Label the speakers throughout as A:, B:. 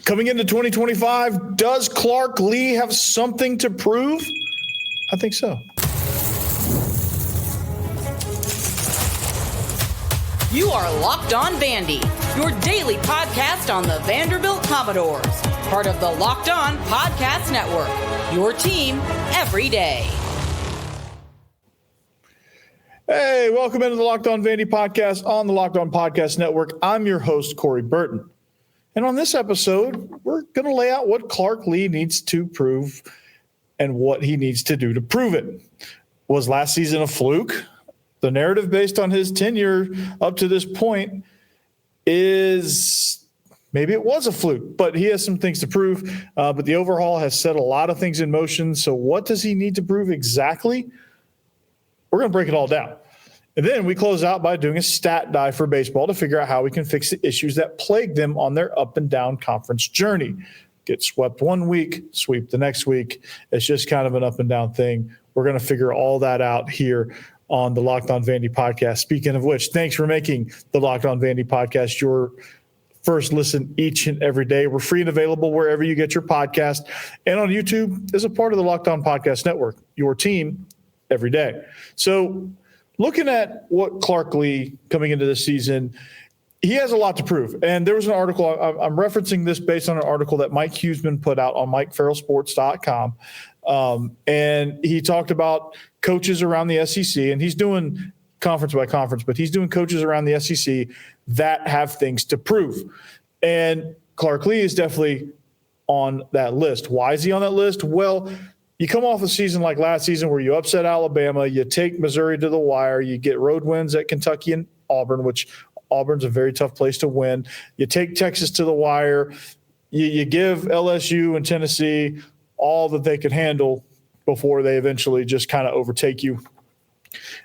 A: Coming into 2025, does Clark Lea have something to prove? I think so.
B: You are Locked On Vandy, your daily podcast on the Vanderbilt Commodores, part of the Locked On Podcast Network, your team every day.
A: Hey, welcome into the Locked On Vandy podcast on the Locked On Podcast Network. I'm your host, Corey Burton. And on this episode, we're going to lay out what Clark Lea needs to prove and what he needs to do to prove it. Was last season a fluke? The narrative based on his tenure up to this point is maybe it was a fluke, but he has some things to prove. But the overhaul has set a lot of things in motion. So what does he need to prove exactly? We're going to break it all down. And then we close out by doing a stat dive for baseball to figure out how we can fix the issues that plague them on their up and down conference journey. Get swept one week, sweep the next week. It's just kind of an up and down thing. We're going to figure all that out here on the Locked On Vandy podcast. Speaking of which, thanks for making the Locked On Vandy podcast your first listen each and every day. We're free and available wherever you get your podcast, and on YouTube as a part of the Locked On Podcast Network, your team every day. So looking at what Clark Lea coming into this season, he has a lot to prove. And there was an article, I'm referencing this based on an article that Mike Huseman put out on MikeFarrellSports.com. And he talked about coaches around the SEC, and he's doing conference by conference, but he's doing coaches around the SEC that have things to prove. And Clark Lea is definitely on that list. Why is he on that list? Well, you come off a season like last season where you upset Alabama, you take Missouri to the wire, you get road wins at Kentucky and Auburn, which Auburn's a very tough place to win. You take Texas to the wire, you give LSU and Tennessee all that they could handle before they eventually just kind of overtake you.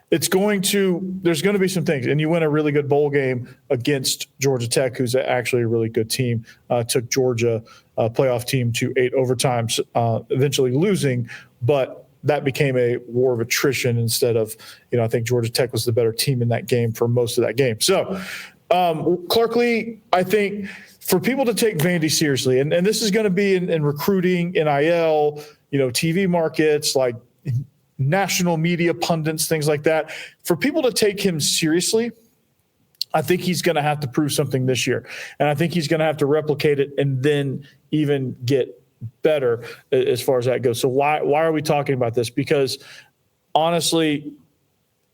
A: There's going to be some things, and you win a really good bowl game against Georgia Tech, who's actually a really good team. Took Georgia playoff team to 8 overtimes, eventually losing, but that became a war of attrition instead of, I think Georgia Tech was the better team in that game for most of that game. So Clark Lea, I think for people to take Vandy seriously, and this is going to be in recruiting, NIL, TV markets, like national media pundits, things like that. For people to take him seriously, I think he's going to have to prove something this year. And I think he's going to have to replicate it and then even get better as far as that goes. So why are we talking about this? Because honestly,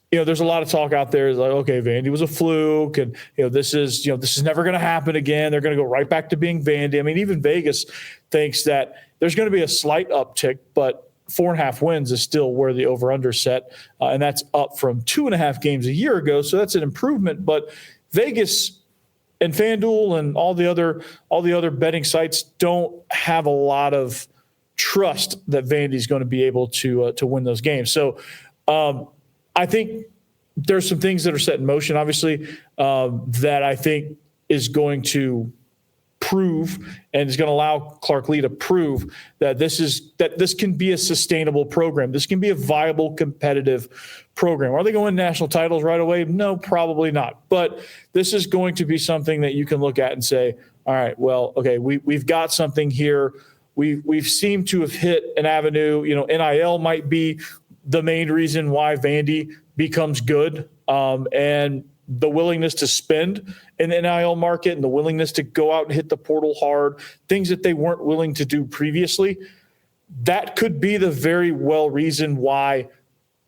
A: there's a lot of talk out there. It's like, okay, Vandy was a fluke, and this is never going to happen again. They're going to go right back to being Vandy. I mean, even Vegas thinks that there's going to be a slight uptick, but 4.5 wins is still where the over-under set, and that's up from 2.5 games a year ago. So that's an improvement. But Vegas and FanDuel and all the other betting sites don't have a lot of trust that Vandy's going to be able to win those games. So I think there's some things that are set in motion, obviously, that I think is going to prove and is going to allow Clark Lea to prove that this can be a sustainable program. This can be a viable, competitive program. Are they going to win national titles right away? No, probably not. But this is going to be something that you can look at and say, all right, well, okay, we've got something here. We've seemed to have hit an avenue. NIL might be the main reason why Vandy becomes good, and the willingness to spend in the NIL market and the willingness to go out and hit the portal hard, things that they weren't willing to do previously, that could be the very well reason why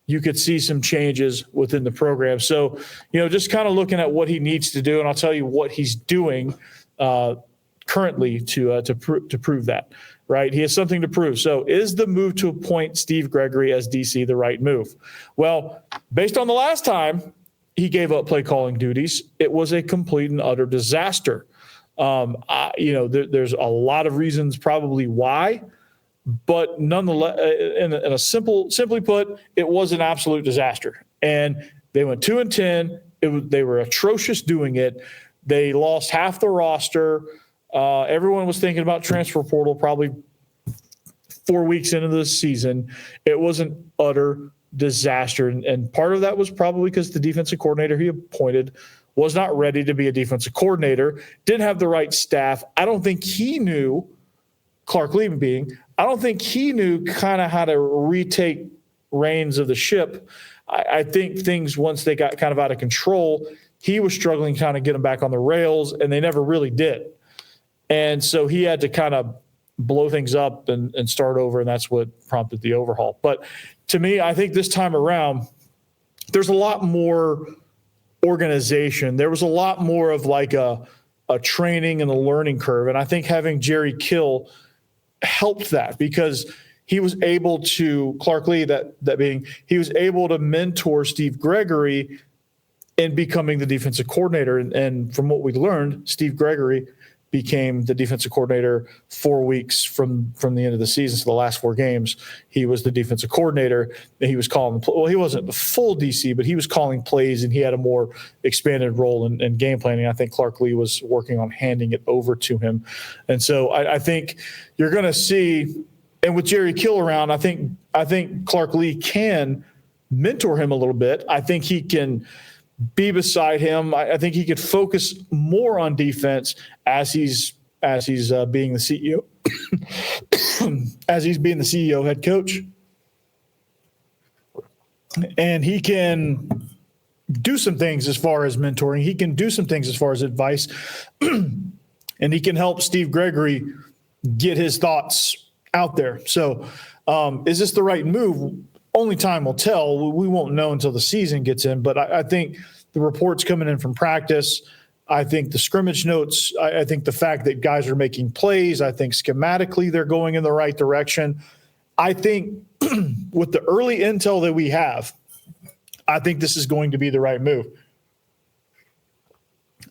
A: you could see some changes within the program. So, just kind of looking at what he needs to do, and I'll tell you what he's doing currently to prove that, right? He has something to prove. So is the move to appoint Steve Gregory as DC the right move? Well, based on the last time he gave up play calling duties, it was a complete and utter disaster. There's a lot of reasons probably why, but nonetheless, simply put, it was an absolute disaster. And they went 2-10. They were atrocious doing it. They lost half the roster. Everyone was thinking about transfer portal probably 4 weeks into the season. It was an utter disaster. And part of that was probably because the defensive coordinator he appointed was not ready to be a defensive coordinator, didn't have the right staff. I don't think he knew, Clark Lea being, I don't think he knew kind of how to retake reins of the ship. I think things, once they got kind of out of control, he was struggling to kind of get them back on the rails, and they never really did. And so he had to kind of blow things up and start over, and that's what prompted the overhaul. But to me, I think this time around, there's a lot more organization. There was a lot more of like a training and a learning curve. And I think having Jerry Kill helped that, because he was able to, Clark Lea, that being, he was able to mentor Steve Gregory in becoming the defensive coordinator. And from what we learned, Steve Gregory became the defensive coordinator 4 weeks from the end of the season. So the last 4 games, he was the defensive coordinator, and he was calling, well, he wasn't the full DC, but he was calling plays, and he had a more expanded role in game planning. I think Clark Lea was working on handing it over to him. And so I think you're going to see, and with Jerry Kill around, I think Clark Lea can mentor him a little bit. I think he can be beside him. I think he could focus more on defense as he's being the CEO, as he's being the CEO head coach, and he can do some things as far as mentoring. He can do some things as far as advice, and he can help Steve Gregory get his thoughts out there. So, is this the right move? Only time will tell. We won't know until the season gets in, but I think the reports coming in from practice, I think the scrimmage notes, I think the fact that guys are making plays, I think schematically they're going in the right direction. I think with the early intel that we have, I think this is going to be the right move.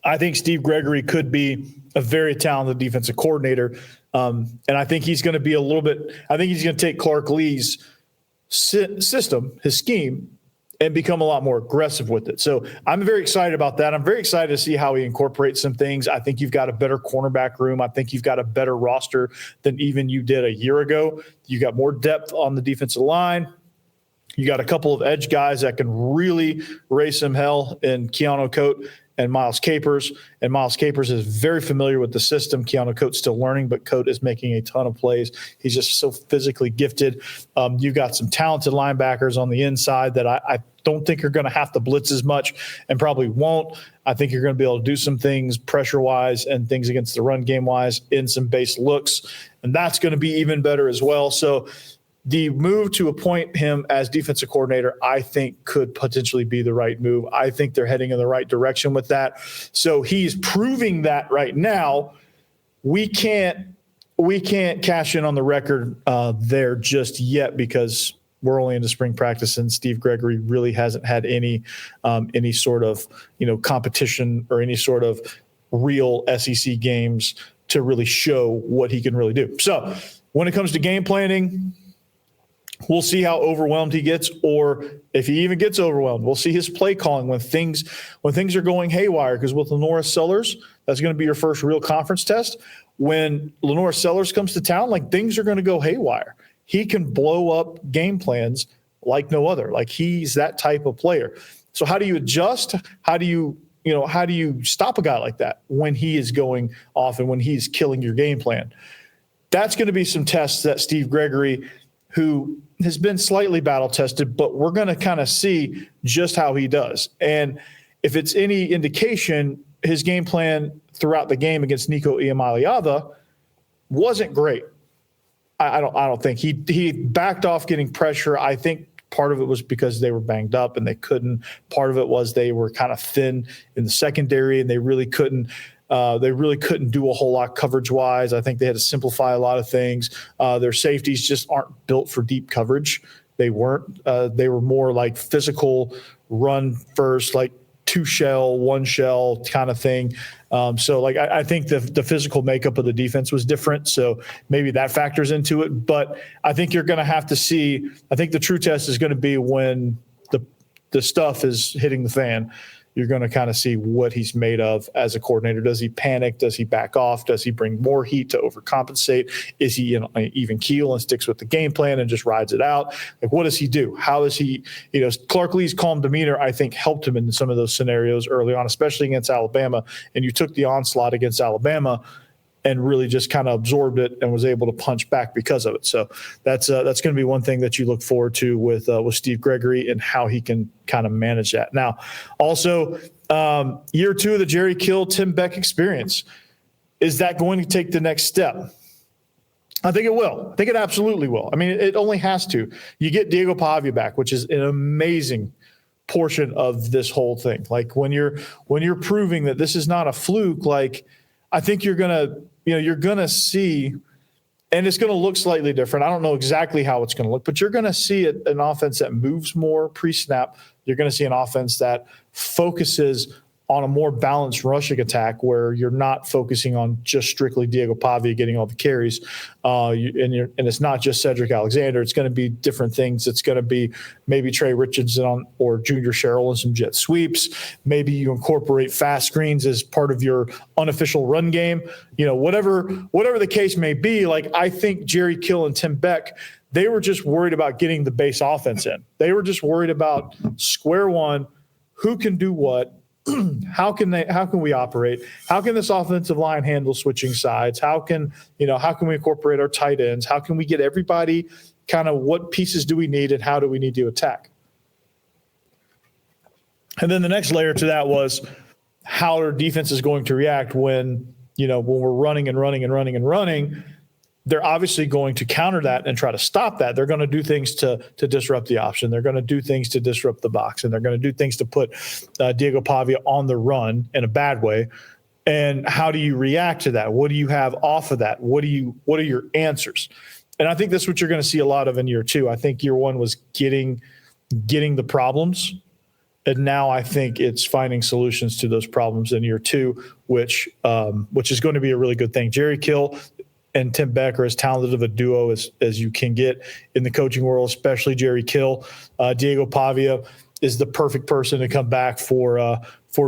A: I think Steve Gregory could be a very talented defensive coordinator, and I think he's going to be I think he's going to take Clark Lea's system, his scheme, and become a lot more aggressive with it. So I'm very excited about that. I'm very excited to see how he incorporates some things. I think you've got a better cornerback room. I think you've got a better roster than even you did a year ago. You got more depth on the defensive line. You got a couple of edge guys that can really raise some hell in Keanu Coate and Miles Capers. And Miles Capers is very familiar with the system. Keanu Coate's still learning, but Coate is making a ton of plays. He's just so physically gifted. You've got some talented linebackers on the inside that I don't think you're going to have to blitz as much, and probably won't. I think you're going to be able to do some things pressure-wise and things against the run game-wise in some base looks, and that's going to be even better as well. So the move to appoint him as defensive coordinator, I think, could potentially be the right move. I think they're heading in the right direction with that. So he's proving that right now. We can't cash in on the record there just yet, because we're only into spring practice, and Steve Gregory really hasn't had any sort of competition or any sort of real SEC games to really show what he can really do. So when it comes to game planning, we'll see how overwhelmed he gets, or if he even gets overwhelmed. We'll see his play calling when things are going haywire, because with Lenora Sellers, that's going to be your first real conference test. When Lenora Sellers comes to town, things are going to go haywire. He can blow up game plans like no other. He's that type of player. So how do you adjust? How do you stop a guy like that when he is going off and when he's killing your game plan? That's going to be some tests that Steve Gregory, who has been slightly battle tested, but we're going to kind of see just how he does. And if it's any indication, his game plan throughout the game against Nico Iamaleava wasn't great. I don't think he backed off getting pressure. I think part of it was because they were banged up and they couldn't. Part of it was they were kind of thin in the secondary, and they really couldn't do a whole lot coverage-wise. I think they had to simplify a lot of things. Their safeties just aren't built for deep coverage. They weren't. They were more like physical, run first, like 2-shell, 1-shell kind of thing. So I think the physical makeup of the defense was different. So maybe that factors into it. But I think you're going to have to see. I think the true test is going to be when the stuff is hitting the fan. you're going to kind of see what he's made of as a coordinator. Does he panic? Does he back off? Does he bring more heat to overcompensate? Is he in an even keel and sticks with the game plan and just rides it out? Like, what does he do? How does he, Clark Lea's calm demeanor, I think, helped him in some of those scenarios early on, especially against Alabama. And you took the onslaught against Alabama and really just kind of absorbed it and was able to punch back because of it. So that's going to be one thing that you look forward to with Steve Gregory and how he can kind of manage that. Now, also, year 2 of the Jerry Kill, Tim Beck experience. Is that going to take the next step? I think it will. I think it absolutely will. I mean, it only has to. You get Diego Pavia back, which is an amazing portion of this whole thing. Like when you're proving that this is not a fluke, like I think you're going to see, and it's going to look slightly different. I don't know exactly how it's going to look, but you're going to see an offense that moves more pre-snap. You're going to see an offense that focuses on a more balanced rushing attack where you're not focusing on just strictly Diego Pavia getting all the carries. And it's not just Cedric Alexander. It's going to be different things. It's going to be maybe Trey Richardson or Junior Sherrill and some jet sweeps. Maybe you incorporate fast screens as part of your unofficial run game. Whatever the case may be, like I think Jerry Kill and Tim Beck, they were just worried about getting the base offense in. They were just worried about square one, who can do what. How can we operate? How can this offensive line handle switching sides? How can we incorporate our tight ends? How can we get everybody kind of what pieces do we need and how do we need to attack? And then the next layer to that was how our defense is going to react when we're running and running and running and running. They're obviously going to counter that and try to stop that. They're going to do things to disrupt the option. They're going to do things to disrupt the box, and they're going to do things to put Diego Pavia on the run in a bad way. And how do you react to that? What do you have off of that? What are your answers? And I think that's what you're going to see a lot of in year 2. I think year 1 was getting the problems. And now I think it's finding solutions to those problems in year 2, which is going to be a really good thing. Jerry Kill and Tim Beck are as talented of a duo as you can get in the coaching world, especially Jerry Kill. Diego Pavia is the perfect person to come back for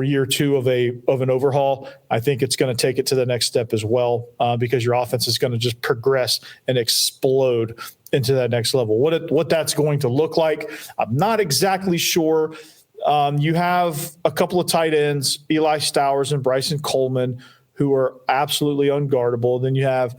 A: year 2 of an overhaul. I think it's going to take it to the next step as well because your offense is going to just progress and explode into that next level. What that's going to look like, I'm not exactly sure. You have a couple of tight ends, Eli Stowers and Bryson Coleman, who are absolutely unguardable. Then you have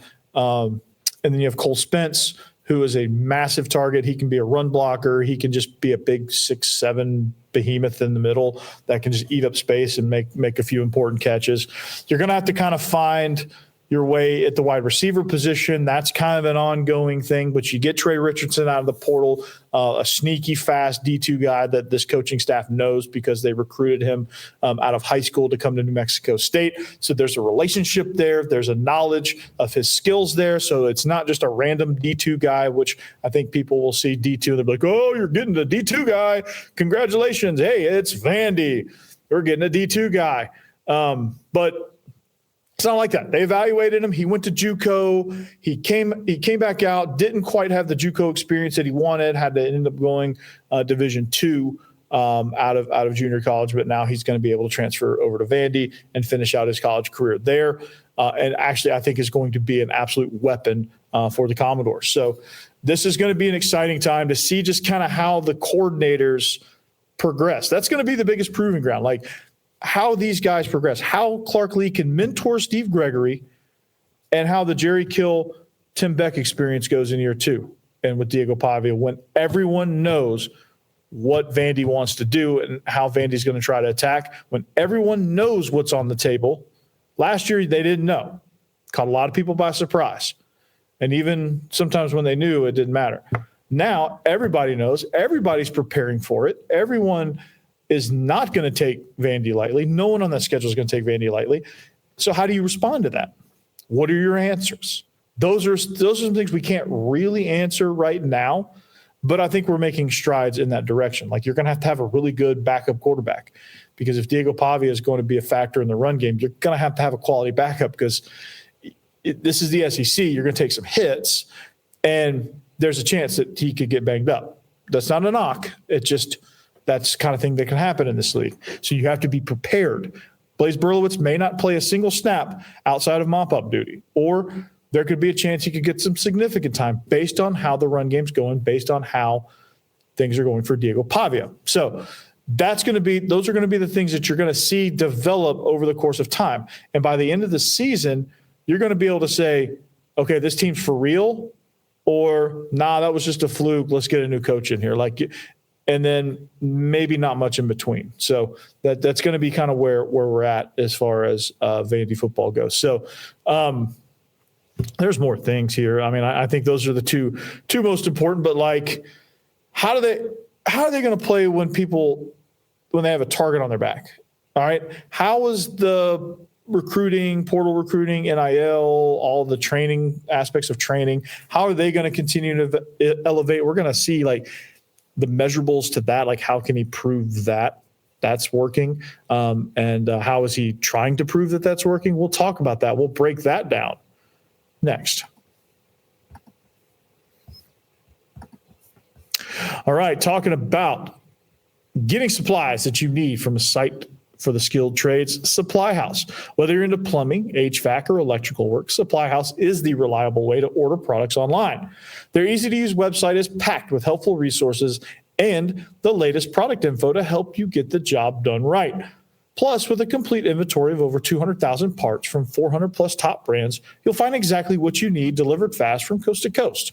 A: Cole Spence, who is a massive target. He can be a run blocker. He can just be a big 6'7" behemoth in the middle that can just eat up space and make a few important catches. You're going to have to kind of find your way at the wide receiver position. That's kind of an ongoing thing, but you get Trey Richardson out of the portal, a sneaky, fast D2 guy that this coaching staff knows because they recruited him out of high school to come to New Mexico State. So there's a relationship there. There's a knowledge of his skills there. So it's not just a random D2 guy, which I think people will see D2 and they'll be like, oh, you're getting the D2 guy. Congratulations. Hey, it's Vandy. We're getting a D2 guy. But it's not like that. They evaluated him. He went to JUCO. He came back out, didn't quite have the JUCO experience that he wanted, had to end up going Division II out of junior college, but now he's going to be able to transfer over to Vandy and finish out his college career there. And actually, I think is going to be an absolute weapon for the Commodores. So this is going to be an exciting time to see just kind of how the coordinators progress. That's going to be the biggest proving ground. Like, how these guys progress, how Clark Lea can mentor Steve Gregory, and how the Jerry Kill, Tim Beck experience goes in year 2. And with Diego Pavia, when everyone knows what Vandy wants to do and how Vandy's going to try to attack, when everyone knows what's on the table. Last year, they didn't know. Caught a lot of people by surprise. And even sometimes when they knew, it didn't matter. Now, everybody knows. Everybody's preparing for it. Everyone is not going to take Vandy lightly. No one on that schedule is going to take Vandy lightly. So how do you respond to that? What are your answers? Those are some things we can't really answer right now, but I think we're making strides in that direction. Like, you're going to have a really good backup quarterback, because if Diego Pavia is going to be a factor in the run game, you're going to have a quality backup, because this is the SEC. You're going to take some hits, and there's a chance that he could get banged up. That's not a knock. It just That's the kind of thing that can happen in this league. So you have to be prepared. Blaze Berlowitz may not play a single snap outside of mop-up duty, or there could be a chance he could get some significant time based on how the run game's going, based on how things are going for Diego Pavia. So those are going to be the things that you're going to see develop over the course of time. And by the end of the season, you're going to be able to say, okay, this team's for real, or nah, that was just a fluke. Let's get a new coach in here. And then maybe not much in between. So that's going to be kind of where we're at as far as Vandy football goes. So there's more things here. I mean, I think those are the two most important. But like, how are they going to play when they have a target on their back? All right. How is the recruiting, portal recruiting, NIL, all the training aspects of training? How are they going to continue to elevate? We're going to see like the measurables to that, like how can he prove that that's working, and how is he trying to prove that that's working? We'll talk about that. We'll break that down next. All right, talking about getting supplies that you need from a site for the skilled trades, Supply House. Whether you're into plumbing, HVAC, or electrical work, Supply House is the reliable way to order products online. Their easy-to-use website is packed with helpful resources and the latest product info to help you get the job done right. Plus, with a complete inventory of over 200,000 parts from 400-plus top brands, you'll find exactly what you need delivered fast from coast to coast.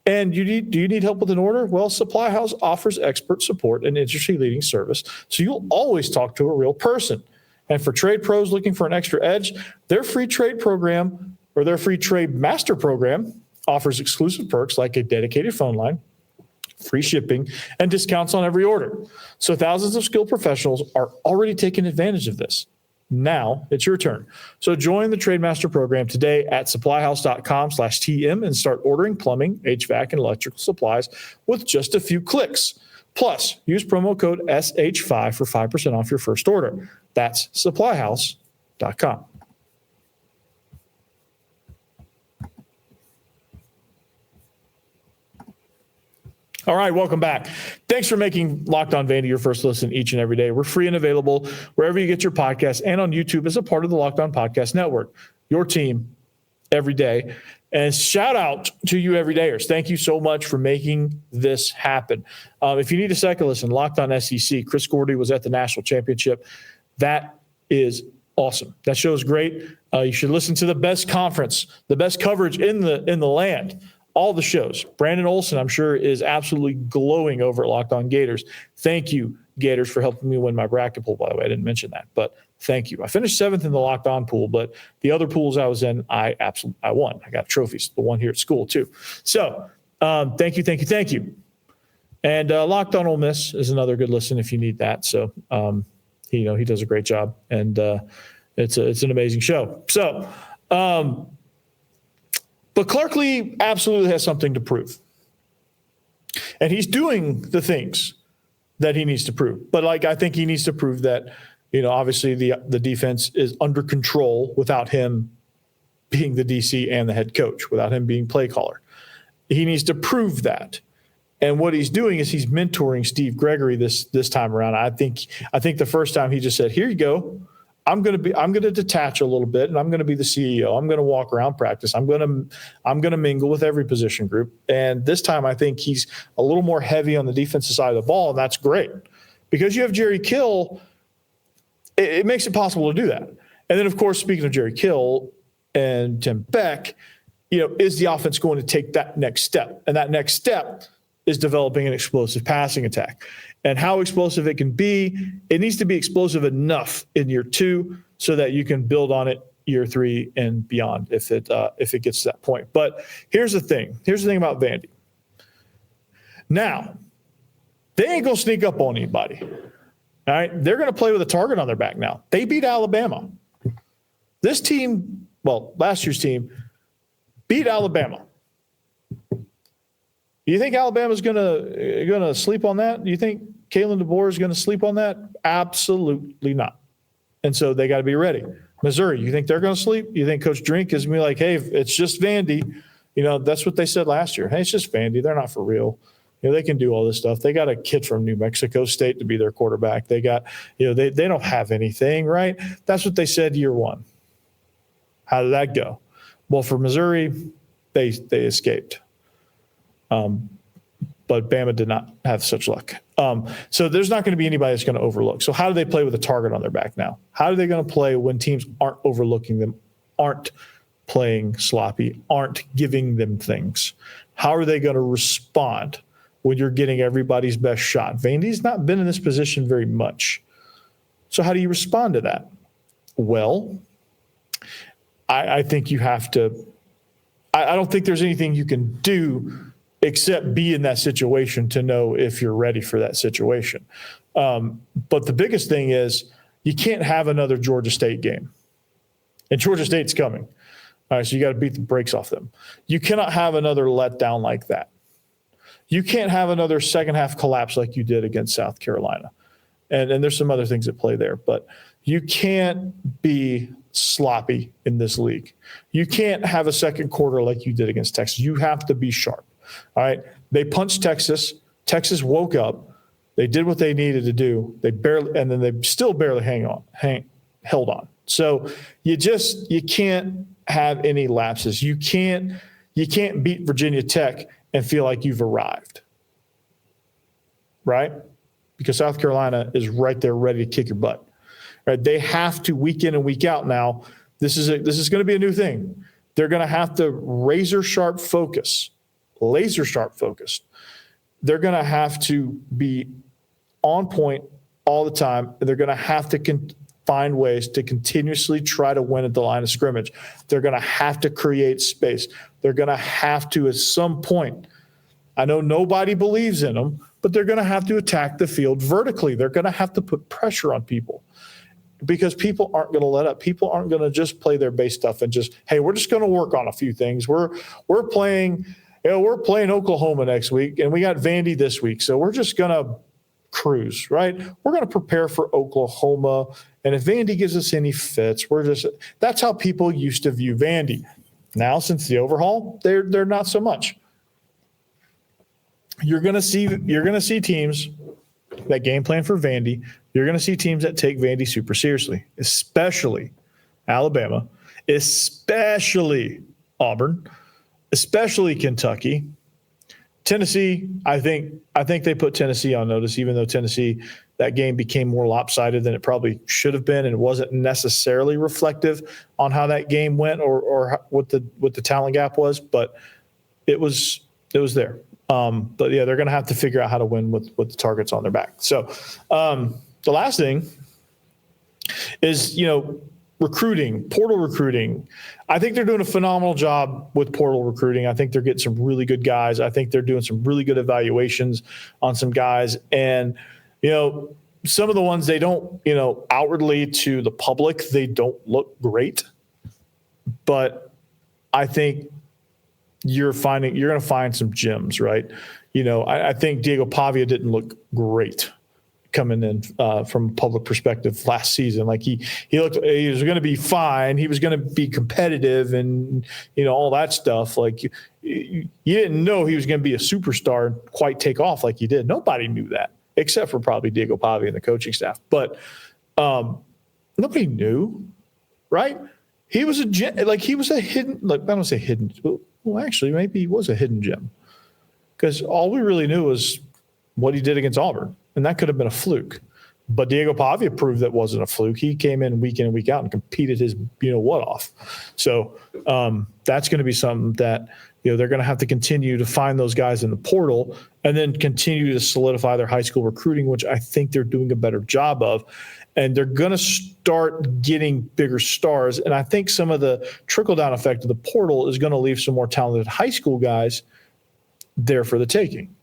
A: And do you need help with an order? Well, Supply House offers expert support and industry-leading service, so you'll always talk to a real person. And for trade pros looking for an extra edge, their free trade program, or their free trade master program, offers exclusive perks like a dedicated phone line, free shipping, and discounts on every order. So thousands of skilled professionals are already taking advantage of this. Now it's your turn. So join the Trademaster program today at supplyhouse.com/TM and start ordering plumbing, HVAC, and electrical supplies with just a few clicks. Plus, use promo code SH5 for 5% off your first order. That's supplyhouse.com. All right, welcome back. Thanks for making Locked On Vandy your first listen each and every day. We're free and available wherever you get your podcasts and on YouTube as a part of the Locked On Podcast Network. Your team every day. And shout out to you everydayers. Thank you so much for making this happen. If you need a second listen, Locked On SEC. Chris Gordy was at the national championship. That is awesome. That show is great. You should listen to the best conference, the best coverage in the land. All the shows. Brandon Olson, I'm sure, is absolutely glowing over at Locked On Gators. Thank you, Gators, for helping me win my bracket pool, by the way. I didn't mention that, but thank you. I finished 7th in the Locked On pool, but the other pools I was in, I won. I got trophies, the one here at school, too. So thank you. And Locked On Ole Miss is another good listen if you need that. So, he does a great job, and it's an amazing show. So, but Clark Lea absolutely has something to prove. And he's doing the things that he needs to prove. But I think he needs to prove that, obviously the defense is under control without him being the DC and the head coach, without him being play caller. He needs to prove that. And what he's doing is he's mentoring Steve Gregory this time around. I think the first time he just said, "Here you go. I'm going to detach a little bit, and I'm going to be the CEO. I'm going to walk around practice. I'm going to mingle with every position group." And this time, I think he's a little more heavy on the defensive side of the ball, and that's great because you have Jerry Kill. It makes it possible to do that. And then, of course, speaking of Jerry Kill and Tim Beck, is the offense going to take that next step? And that next step is developing an explosive passing attack. And how explosive it can be, it needs to be explosive enough in year 2 so that you can build on it year 3 and beyond if it gets to that point. But here's the thing. Here's the thing about Vandy. Now, they ain't going to sneak up on anybody. All right? They're going to play with a target on their back now. They beat Alabama. This team, last year's team, beat Alabama. You think Alabama's gonna sleep on that? Do you think Kalen DeBoer is going to sleep on that? Absolutely not. And so they got to be ready. Missouri, you think they're going to sleep? You think Coach Drink is going to be like, "Hey, it's just Vandy"? That's what they said last year. Hey, it's just Vandy. They're not for real. They can do all this stuff. They got a kid from New Mexico State to be their quarterback. They got, they don't have anything, right? That's what they said year one. How did that go? Well, for Missouri, they escaped. But Bama did not have such luck. So there's not going to be anybody that's going to overlook. So how do they play with a target on their back now? How are they going to play when teams aren't overlooking them, aren't playing sloppy, aren't giving them things? How are they going to respond when you're getting everybody's best shot? Vandy's not been in this position very much. So how do you respond to that? Well, I think you have to – I don't think there's anything you can do except be in that situation to know if you're ready for that situation. But the biggest thing is you can't have another Georgia State game. And Georgia State's coming. All right, so you got to beat the brakes off them. You cannot have another letdown like that. You can't have another second half collapse like you did against South Carolina. And there's some other things at play there. But you can't be sloppy in this league. You can't have a second quarter like you did against Texas. You have to be sharp. All right. They punched Texas. Texas woke up. They did what they needed to do. And then they still barely held on. So you can't have any lapses. You can't beat Virginia Tech and feel like you've arrived. Right? Because South Carolina is right there ready to kick your butt. Right? They have to week in and week out now. This is going to be a new thing. They're going to have to laser sharp focused. They're going to have to be on point all the time. And they're going to have to find ways to continuously try to win at the line of scrimmage. They're going to have to create space. They're going to have to, at some point, I know nobody believes in them, but they're going to have to attack the field vertically. They're going to have to put pressure on people because people aren't going to let up. People aren't going to just play their base stuff and just, hey, we're just going to work on a few things. We're playing Oklahoma next week, and we got Vandy this week, so we're just going to cruise, right? We're going to prepare for Oklahoma, and if Vandy gives us any fits, that's how people used to view Vandy. Now, since the overhaul, they're not so much. You're going to see teams that game plan for Vandy. You're going to see teams that take Vandy super seriously, especially Alabama, especially Auburn, especially Kentucky. Tennessee, I think they put Tennessee on notice, even though Tennessee, that game became more lopsided than it probably should have been, and it wasn't necessarily reflective on how that game went or what the talent gap was, but it was there. But yeah, they're going to have to figure out how to win with the targets on their back. So the last thing is, portal recruiting. I think they're doing a phenomenal job with portal recruiting. I think they're getting some really good guys. I think they're doing some really good evaluations on some guys. And, some of the ones they don't, outwardly to the public, they don't look great. But I think you're going to find some gems, right? I think Diego Pavia didn't look great coming in from a public perspective last season. Like he was going to be fine. He was going to be competitive and, all that stuff. Like you didn't know he was going to be a superstar and quite take off like he did. Nobody knew that except for probably Diego Pavia and the coaching staff. But nobody knew, right? He was a hidden, I don't say hidden. Well, actually, maybe he was a hidden gem because all we really knew was what he did against Auburn. And that could have been a fluke. But Diego Pavia proved that wasn't a fluke. He came in and week out and competed his what off. So that's going to be something that they're going to have to continue to find those guys in the portal and then continue to solidify their high school recruiting, which I think they're doing a better job of. And they're going to start getting bigger stars. And I think some of the trickle-down effect of the portal is going to leave some more talented high school guys there for the taking.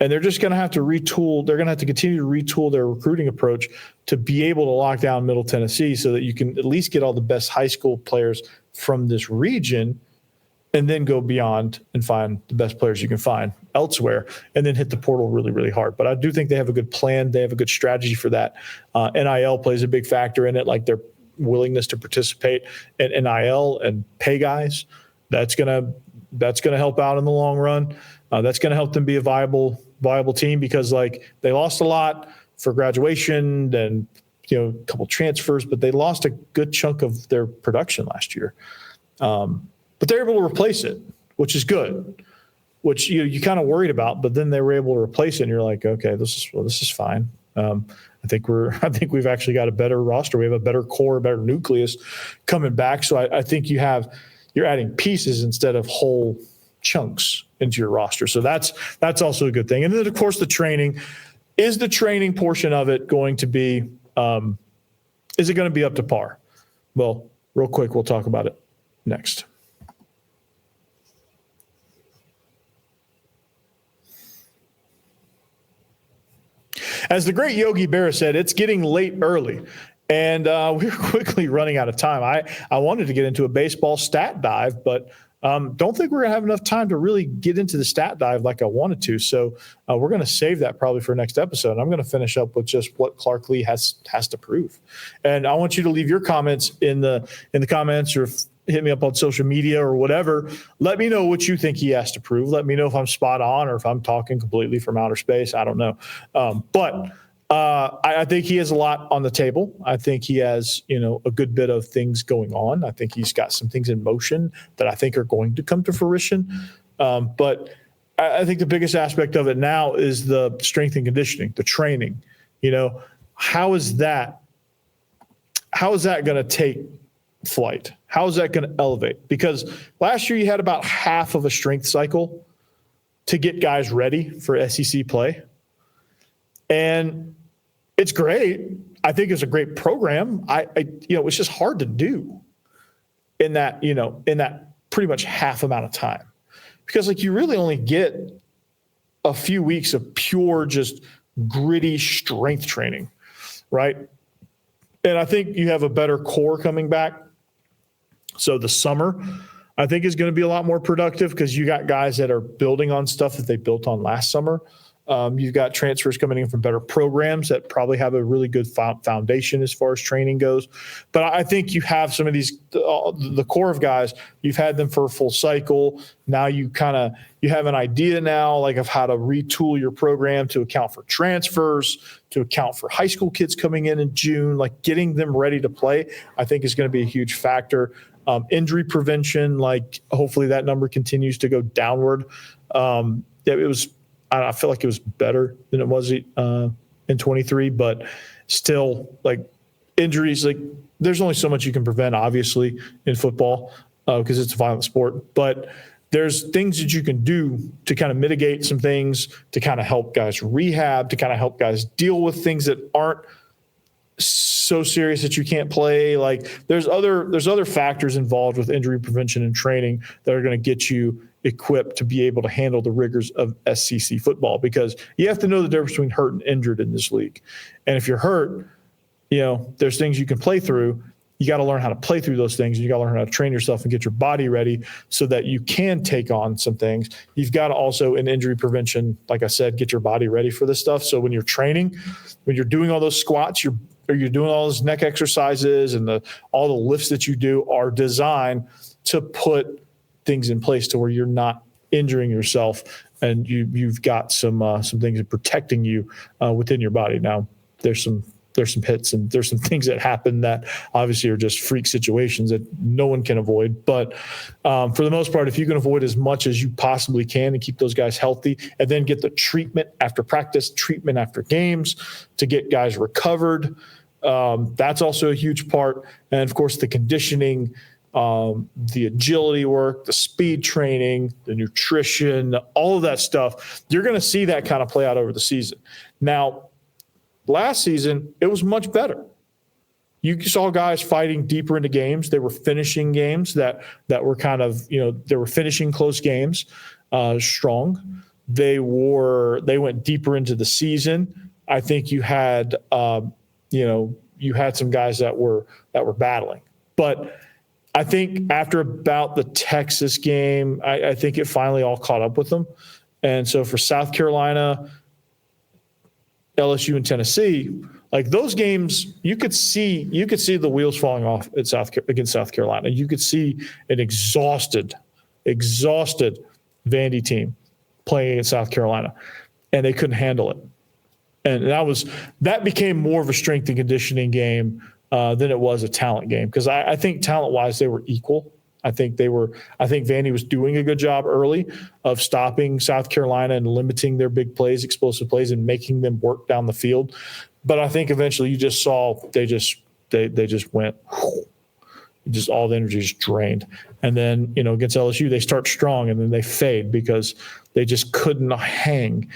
A: And they're just going to have to retool. They're going to have to continue to retool their recruiting approach to be able to lock down Middle Tennessee so that you can at least get all the best high school players from this region and then go beyond and find the best players you can find elsewhere and then hit the portal really, really hard. But I do think they have a good plan. They have a good strategy for that. NIL plays a big factor in it, like their willingness to participate in NIL and pay guys. That's gonna help out in the long run. That's gonna help them be a viable team because like they lost a lot for graduation and a couple transfers, but they lost a good chunk of their production last year. But they're able to replace it, which is good. Which you kind of worried about, but then they were able to replace it, and you're like, okay, this is fine. I think we've actually got a better roster. We have a better core, a better nucleus coming back. So I think you're adding pieces instead of whole chunks into your roster. So that's also a good thing. And then of course the training. Is the training portion of it going to be? Is it going to be up to par? Well, real quick, we'll talk about it next. As the great Yogi Berra said, it's getting late early, and we're quickly running out of time. I wanted to get into a baseball stat dive, but don't think we're going to have enough time to really get into the stat dive like I wanted to. So we're going to save that probably for next episode. I'm going to finish up with just what Clark Lea has to prove. And I want you to leave your comments in the comments, or hit me up on social media or whatever. Let me know what you think he has to prove. Let me know if I'm spot on or if I'm talking completely from outer space. I don't know. But I think he has a lot on the table. I think he has, a good bit of things going on. I think he's got some things in motion that I think are going to come to fruition. But I think the biggest aspect of it now is the strength and conditioning, the training. How is that going to take flight? How is that going to elevate? Because last year you had about half of a strength cycle to get guys ready for SEC play. And it's great. I think it's a great program. It's just hard to do in that pretty much half amount of time, because you really only get a few weeks of pure, just gritty strength training. Right. And I think you have a better core coming back. So the summer, I think, is going to be a lot more productive because you got guys that are building on stuff that they built on last summer. You've got transfers coming in from better programs that probably have a really good foundation as far as training goes. But I think you have some of these, the core of guys, you've had them for a full cycle. Now you have an idea now of how to retool your program to account for transfers, to account for high school kids coming in June, getting them ready to play, I think is going to be a huge factor. Injury prevention, hopefully that number continues to go downward. I feel like it was better than it was in 23, but still, injuries, there's only so much you can prevent, obviously, in football because it's a violent sport. But there's things that you can do to kind of mitigate some things, to kind of help guys rehab, to kind of help guys deal with things that aren't so serious that you can't play. There's other factors involved with injury prevention and training that are going to get you equipped to be able to handle the rigors of SEC football, because you have to know the difference between hurt and injured in this league. And if you're hurt, there's things you can play through. You got to learn how to play through those things. You got to learn how to train yourself and get your body ready so that you can take on some things. You've got to also, in injury prevention, like I said, get your body ready for this stuff. So when you're training, when you're doing all those squats, you're doing all those neck exercises, and all the lifts that you do are designed to put things in place to where you're not injuring yourself, and you've got some things protecting you within your body. Now there's some hits and there's some things that happen that obviously are just freak situations that no one can avoid. But for the most part, if you can avoid as much as you possibly can and keep those guys healthy, and then get the treatment after practice, treatment after games to get guys recovered, that's also a huge part. And of course, the conditioning, the agility work, the speed training, the nutrition, all of that stuff, you're going to see that kind of play out over the season. Now, last season, it was much better. You saw guys fighting deeper into games. They were finishing games that were kind of, they were finishing close games strong. They went deeper into the season. I think you had, you had some guys that were battling. But I think after about the Texas game, I think it finally all caught up with them. And so for South Carolina, LSU, and Tennessee, those games, you could see the wheels falling off against South Carolina. You could see an exhausted exhausted Vandy team playing against South Carolina, and they couldn't handle it. And that became more of a strength and conditioning game than it was a talent game, because I think talent-wise they were equal. I think Vandy was doing a good job early of stopping South Carolina and limiting their big plays, explosive plays, and making them work down the field. But I think eventually you just saw they just went, just all the energy just drained. And then, against LSU, they start strong and then they fade because they just couldn't hang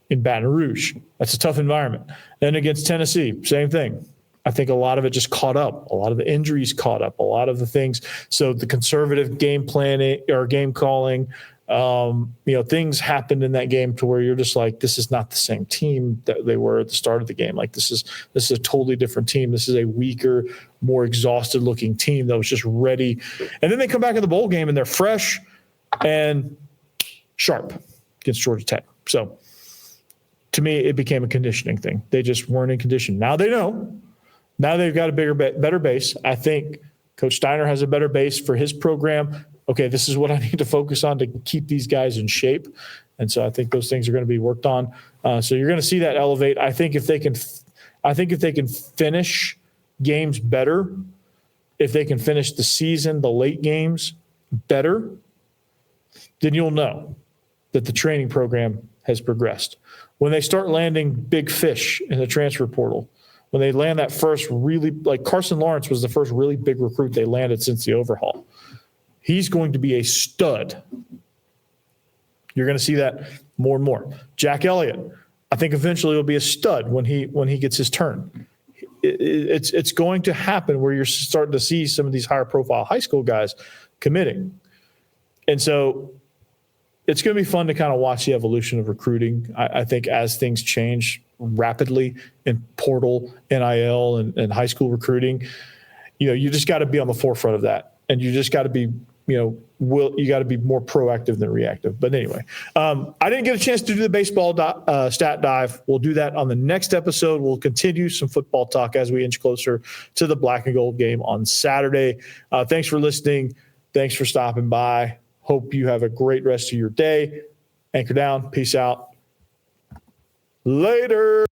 A: in Baton Rouge. That's a tough environment. Then against Tennessee, same thing. I think a lot of it just caught up. A lot of the injuries caught up. A lot of the things. So the conservative game planning or game calling, things happened in that game to where you're just like, this is not the same team that they were at the start of the game. Like this is a totally different team. This is a weaker, more exhausted looking team that was just ready. And then they come back in the bowl game and they're fresh and sharp against Georgia Tech. So to me, it became a conditioning thing. They just weren't in condition. Now they know. Now they've got a better base. I think Coach Steiner has a better base for his program. Okay, this is what I need to focus on to keep these guys in shape. And so I think those things are going to be worked on. So you're going to see that elevate. I think if they can finish games better, if they can finish the season, the late games better, then you'll know that the training program has progressed. When they start landing big fish in the transfer portal, when they land that first really, like Carson Lawrence was the first really big recruit they landed since the overhaul. He's going to be a stud. You're going to see that more and more. Jack Elliott, I think eventually will be a stud when he gets his turn. It's going to happen where you're starting to see some of these higher profile high school guys committing. And so it's going to be fun to kind of watch the evolution of recruiting. I think as things change rapidly in portal, NIL, and high school recruiting, you just got to be on the forefront of that. And you just got to be, you got to be more proactive than reactive. But anyway, I didn't get a chance to do the baseball stat dive. We'll do that on the next episode. We'll continue some football talk as we inch closer to the black and gold game on Saturday. Thanks for listening. Thanks for stopping by. Hope you have a great rest of your day. Anchor down. Peace out. Later.